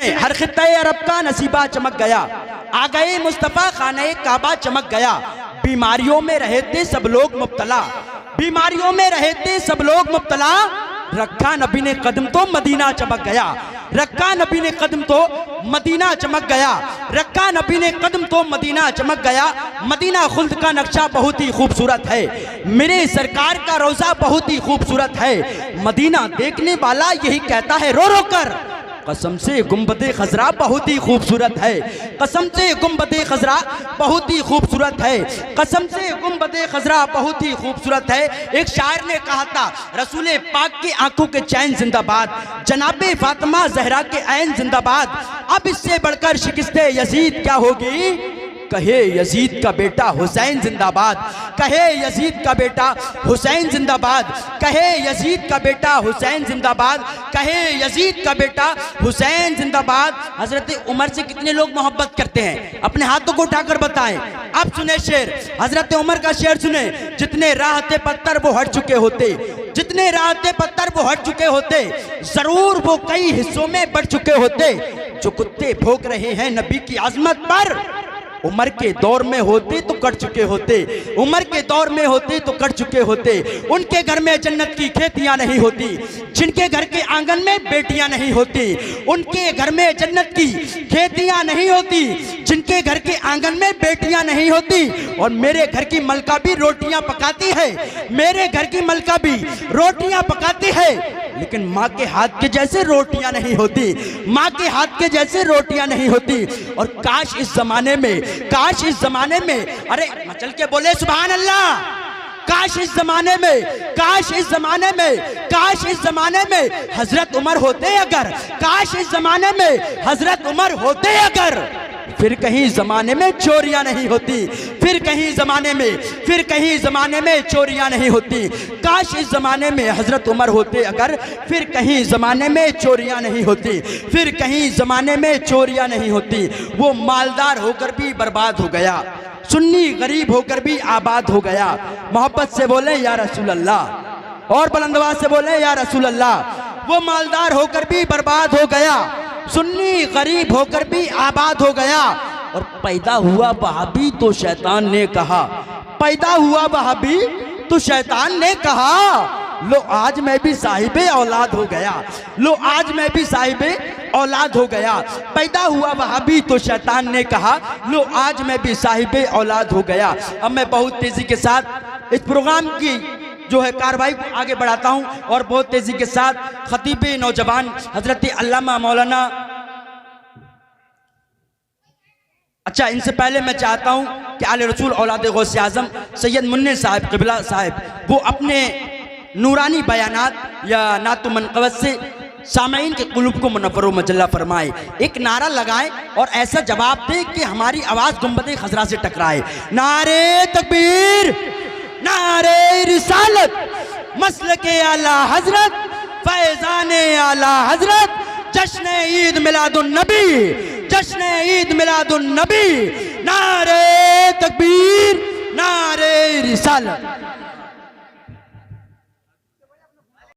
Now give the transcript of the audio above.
सुने, हर खित्ते अरब का नसीबा चमक गया, आ गए मुस्तफा खाने काबा चमक गया। बीमारियों में रहे थे सब लोग मुब्तला, बीमारियों में रहे थे सब लोग मुब्तला, रखा नबी ने कदम तो मदीना चमक गया, रखा नबी ने कदम तो मदीना चमक गया, रखा नबी ने कदम तो मदीना चमक गया। मदीना खुल्द का नक्शा बहुत ही खूबसूरत है, मेरे सरकार का रोजा बहुत ही खूबसूरत है। मदीना देखने वाला यही कहता है रो रो कर, कसम से गुंबदे खजरा बहुत ही खूबसूरत है, कसम से गुंबदे खजरा बहुत ही खूबसूरत है, कसम से गुंबदे खजरा बहुत ही खूबसूरत है। एक शायर ने कहा था, रसूले पाक की आंखों के चैन जिंदाबाद, जनाबे फातिमा जहरा के ऐन जिंदाबाद। अब इससे बढ़कर शिकस्ते यजीद क्या होगी, कहे यजीद का बेटा हुसैन जिंदाबाद, कहे यजीद का बेटा हुसैन जिंदाबाद, कहे यजीद का बेटा हुसैन जिंदाबाद, कहे यजीद का बेटा हुसैन जिंदाबाद। हजरत उमर से कितने लोग मोहब्बत करते हैं, अपने हाथों को उठाकर बताएं। अब सुने शेर, हजरत उमर का शेर सुने, जितने राहते पत्थर वो हट चुके होते, जितने राहते पत्थर वो हट चुके होते, जरूर वो कई हिस्सों में बढ़ चुके होते। जो कुत्ते भौंक रहे हैं नबी की आजमत पर, उमर के दौर में होते तो कट चुके होते, उमर के दौर में होते तो कट चुके होते। उनके घर में जन्नत की खेतियां नहीं होती, जिनके घर के आंगन में बेटियां नहीं होती, उनके घर में जन्नत की खेतियां नहीं होती, जिनके घर के आंगन में बेटियां नहीं होती। और मेरे घर की मलका भी रोटियां पकाती है, मेरे घर की मलका भी रोटियां पकाती है, लेकिन माँ के हाथ के जैसे रोटियां नहीं होती, माँ के हाथ के जैसे रोटियां नहीं होती। और काश इस जमाने में, काश इस जमाने में, अरे मचल के बोले सुभान अल्लाह, काश इस जमाने में, काश इस जमाने में, काश इस जमाने में हजरत उमर होते अगर, काश इस जमाने में हजरत उमर होते अगर, फिर कहीं जमाने में चोरियां नहीं होती, फिर कहीं जमाने में, फिर कहीं जमाने में चोरियां नहीं होती। काश इस जमाने में हजरत उमर होते अगर, फिर कहीं जमाने में चोरियां नहीं होती, फिर कहीं जमाने में चोरियां नहीं होती। वो मालदार होकर भी बर्बाद हो गया, सुन्नी गरीब होकर भी आबाद हो गया। मोहब्बत से बोले या रसूल अल्लाह, और बुलंदआवाज से बोले या रसूल अल्लाह। वो मालदार होकर भी बर्बाद हो गया, सुन्नी गरीब होकर भी आबाद हो गया। और पैदा हुआ वहाबी तो शैतान ने कहा, पैदा हुआ वहाबी तो शैतान ने कहा, लो आज मैं भी साहिबे औलाद हो गया, लो आज मैं भी साहिबे औलाद हो गया। पैदा हुआ वहाबी तो शैतान ने कहा, लो आज मैं भी साहिबे औलाद हो गया। अब मैं बहुत तेजी के साथ इस प्रोग्राम की जो है कार्रवाई को आगे बढ़ाता हूं और बहुत तेजी के साथ खतीब नौजवान हजरत अल्लामा मौलाना, अच्छा इनसे पहले मैं चाहता हूं कि आले रसूल औलाद गौसे आजम सैयद मुन्ने साहब क़िबला साहब वो अपने नूरानी बयानात या नात मनक़बत से सामईन के कुलूब को मुनव्वर व मजल्ला फरमाए, एक नारा लगाएं और ऐसा जवाब दे कि हमारी आवाज़ गुंबद खजरा से टकराए। नारे तकबीर, नारे रिसालत, मसलके आला हजरत, फैज़ाने आला हजरत, जश्न ईद मिलादुन नबी, जश्न ईद मिलादुन नबी। नारे तकबीर, नारे रिसालत।